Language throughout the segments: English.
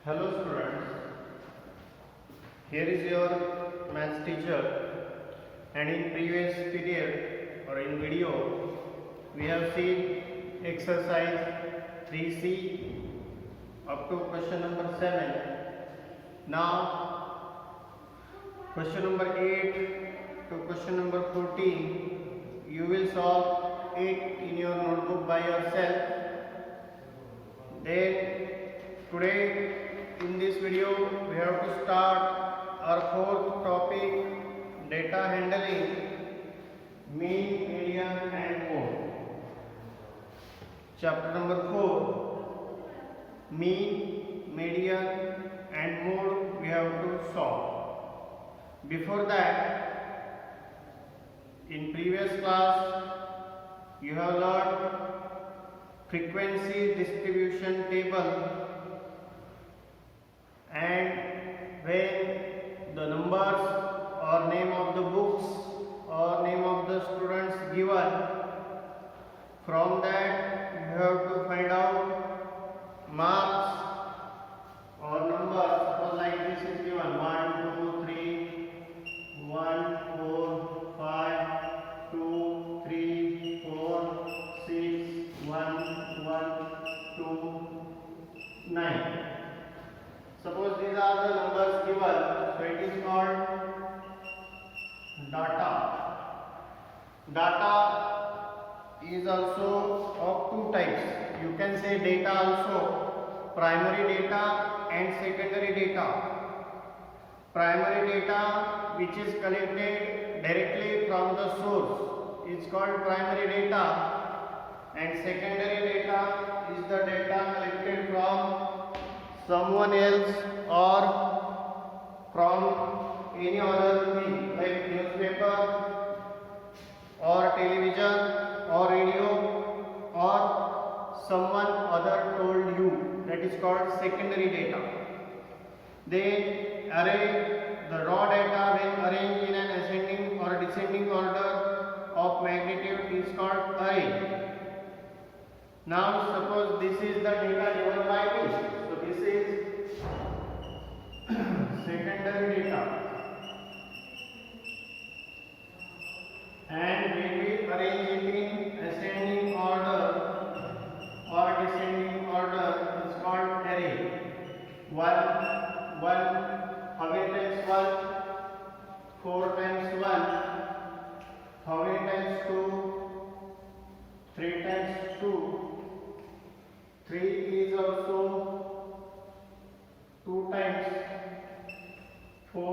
Hello students, here is your maths teacher, and in previous period or in video we have seen exercise 3C up to question number 7. Now question number 8 to question number 14 you will solve it in your notebook by yourself. Then today in this video we have to start our fourth topic, data handling, mean, median and mode. Chapter number 4, mean, median and mode we have to solve. Before that, in previous class you have learned frequency distribution table, and when the numbers or name of the books or name of the students given, from that you have to find out marks or numbers. Suppose like this is given 1 2 3 1 4 5 2 3 4 6 1 1 2 9. Suppose these are the numbers given, so it is called data. Data is also of two types. You can say data also, primary data and secondary data. Primary data which is collected directly from the source is called primary data, and secondary data is the data collected from someone else or from any other thing like newspaper or television or radio or someone other told you. That is called secondary data. They array the raw data when arranged in an ascending or descending order of magnitude is called array. Now suppose this is the data given by me. So this is secondary data, and when we arrange it in ascending order or descending order, it's called array. 1, how many times 1? 4 times 1. How many times 2? 3 times 2. 3 is also 2 times, 4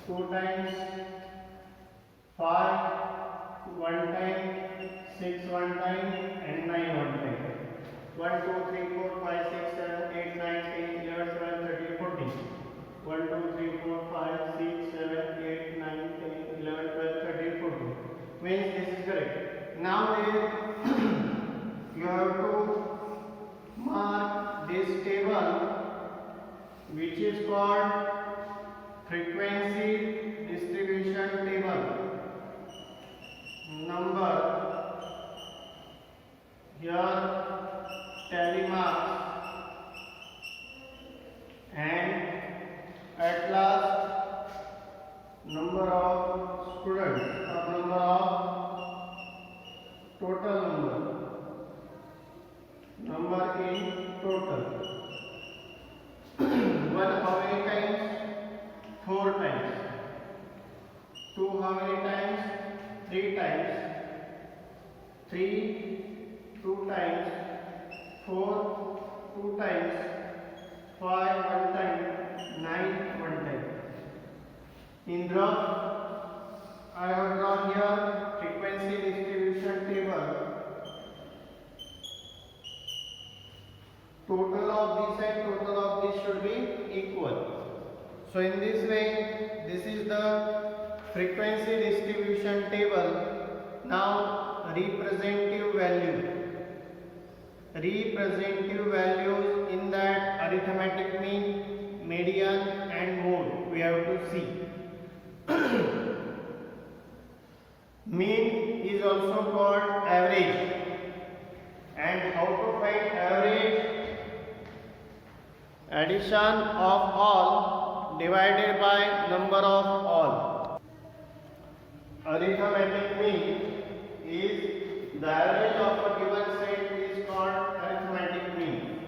2 times, 5 1 time, 6 1 time and 9 1 time. 1 2 3 4 5 6 7 8 9 10 11 12 13 14. 1 2 3 4 5 6 7 8 9 10 11 12 13 14. Means this is correct. Now you have to mark this table which is called frequency distribution table. Number here tally marks, and at last number of students or number of total number in total. 1 how many times? 4 times. 2 how many times? 3 times. 3 2 times. 4 2 times. 5 1 time. 9 1 time. In rough I have drawn here frequency distribution table. Total of this and total of this should be equal. So in this way, this is the frequency distribution table. Now representative value. Representative values in that arithmetic mean, median and mode we have to see. Mean is also called average. And how to find average? addition of all divided by number of all. Arithmetic mean is the average of a given set is called arithmetic mean.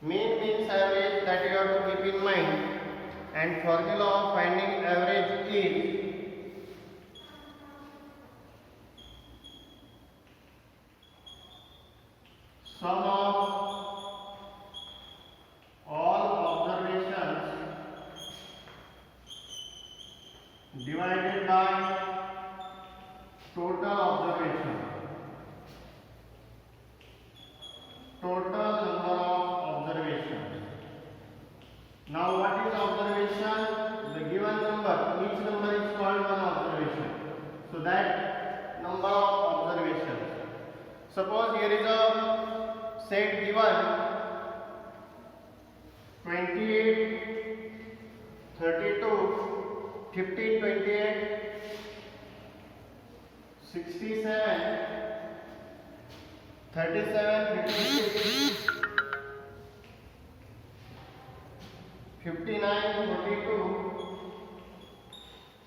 Mean means average, that you have to keep in mind, and formula of finding average is sum of all observations divided by total observation. Total number of observations. Now what is observation? The given number, each number is called one observation. So that number of observations. Suppose here is a set given 28, 32, 15, 28, 67, 37, 56, 59, 42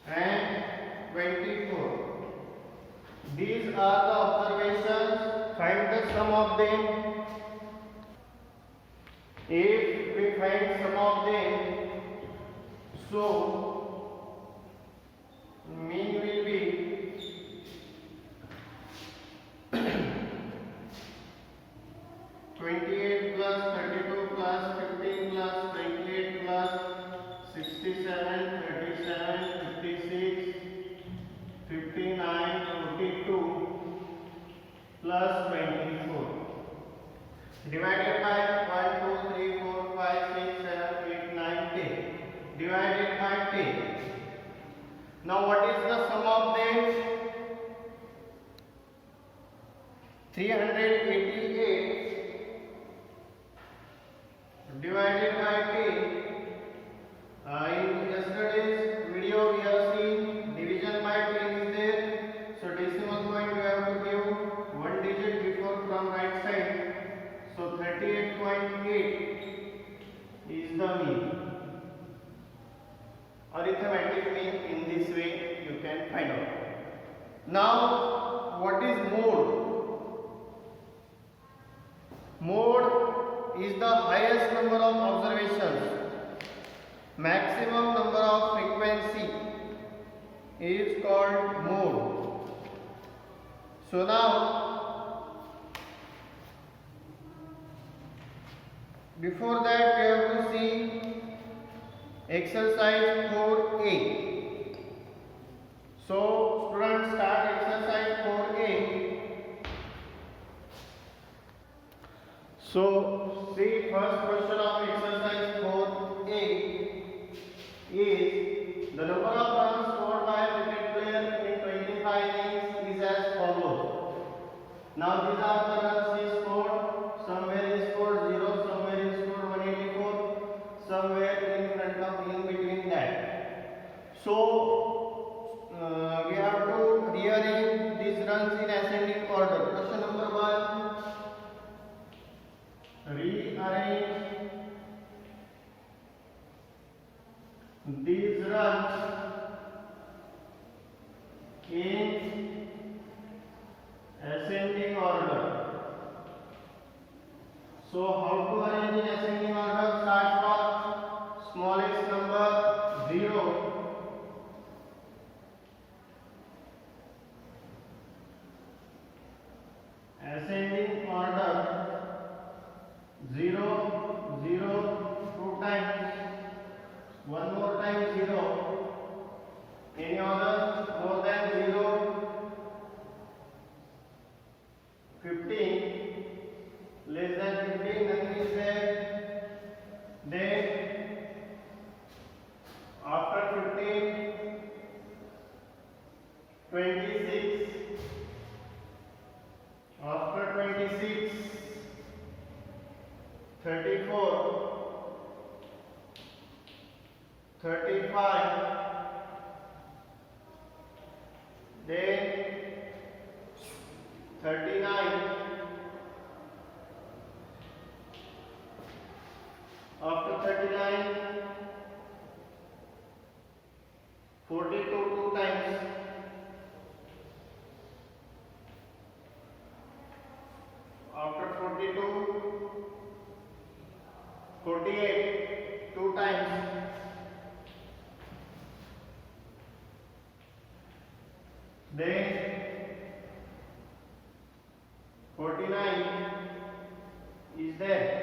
and 24. These are the observations. Find the sum of them. If we find sum of them, so mean will be 28 plus 32 plus 15 plus 28 plus 67, 37, 56, 59, 42 plus 24 divided by 1, 2, 3, 4, 5, 6, 7, 8, 9, 10 divided by 10. Now what is the sum of them? 388 divided by 10. In yesterday's video we have seen division by 10 is there. So decimal point we have to give one digit before from right side. So 38.8 is the mean. Arithmetic mean in this way you can find out. Now what is mode? Mode is the highest number of observations. Maximum number of frequency is called mode. So now before that we have to see exercise 4a. So students, start exercise 4a. So see, first question of exercise 4a is the number of runs scored by a cricket player in 25 innings is as follows. Now these are the runs he scored. Somewhere he scored 0, somewhere he scored 184, somewhere in front of in between that. So we have to rearrange these runs in ascending order. Question number 1. Rearrange these runs in ascending order. So how to arrange in ascending order? Start from smallest number 0. Ascending order 0, 0, 2 times, one more time 0. Any other more than 0? 15, less than 15, nothing is there. Then after 15, 26, after 26, 34, 35, then 39, After 42, 48, 2 times. Then 49 is there.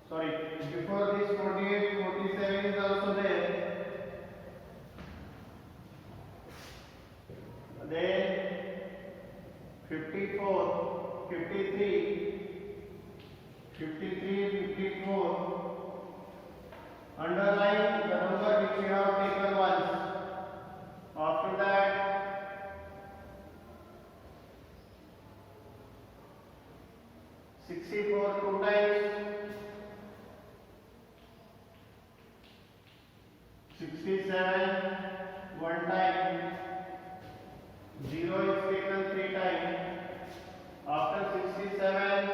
Sorry, before this 48, 47 is also there. Then 54, 53, 54. Underline the number which you have taken once. After that 64 2 times. 67 1 time. 0 is taken 3 times. After 67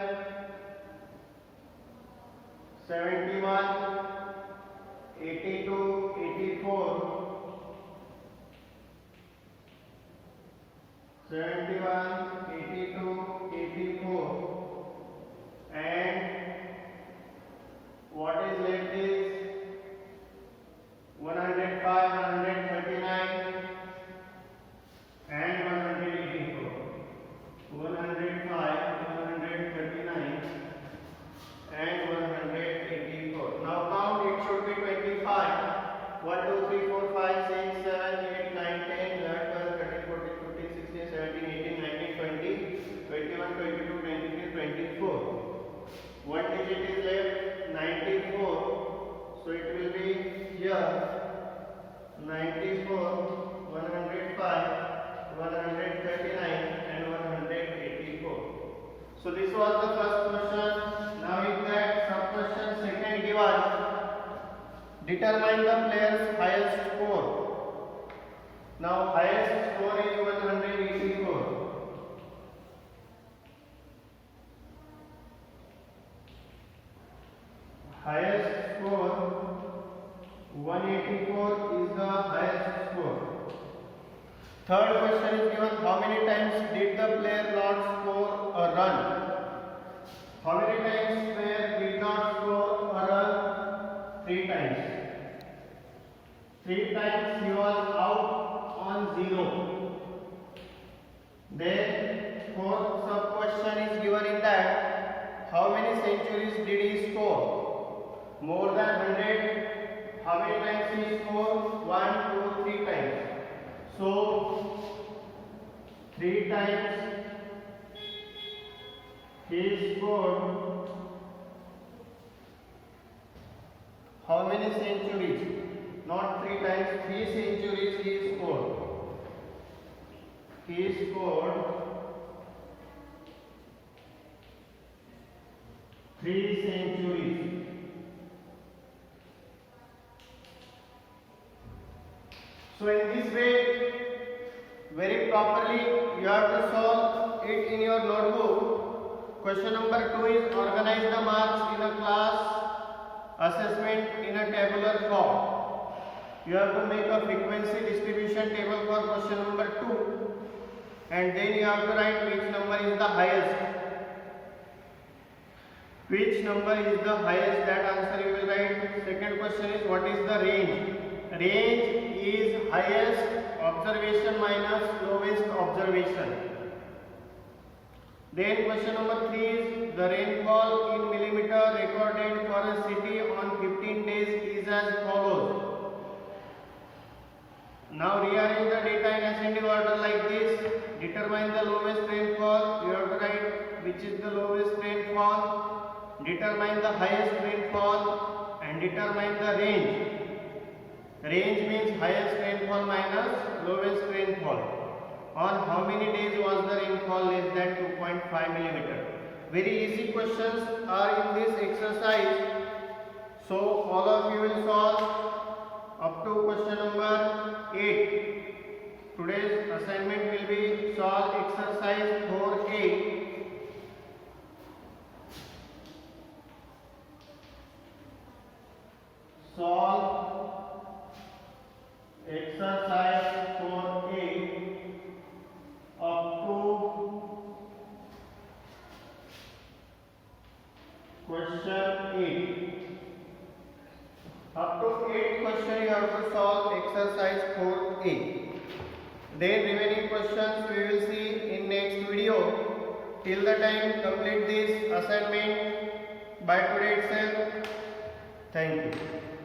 71 82 84 71 82 84 and what is left is 105 139 and 184 105 139 and 184. Now count, it should be 25. 1 2 3 4 5 6 7 8 9 10 11 12 13 14 15 16 17 18 19 20 21 22 23 24. One digit is left, 94. So it will be here 94, 105, 139 and 184. So this was the first question. Now in that sub question second given, determine the player's highest score. Now highest score is 184. Highest score 184 is the highest score. Third question is given, how many times did the player not score a run? How many times player did not score a run? 3 times. 3 times he was out on 0. Then fourth sub question is given in that, how many centuries did he score? More than 100. How many times he scored? 1, 2, 3 times. So 3 times he scored how many centuries? Not 3 times, 3 centuries he scored. He scored 3 centuries. So in this way, very properly you have to solve it in your notebook. Question number 2 is organize the marks in a class assessment in a tabular form. You have to make a frequency distribution table for question number 2 and then you have to write which number is the highest. Which number is the highest, that answer you will write. Second question is what is the range? Range is highest observation minus lowest observation. Then question number 3 is the rainfall in millimeter recorded for a city on 15 days is as follows. Now rearrange the data in ascending order like this. Determine the lowest rainfall. You have to write which is the lowest rainfall. Determine the highest rainfall and determine the range. Range means highest rainfall minus lowest rainfall. On how many days was the rainfall less than 2.5 millimeter? Very easy questions are in this exercise. So all of you will solve up to question number 8. Today's assignment will be solve exercise 4A. Solve exercise 4A of have to solve exercise 4a. Then remaining questions we will see in next video. Till the time, complete this assignment by today itself. Thank you.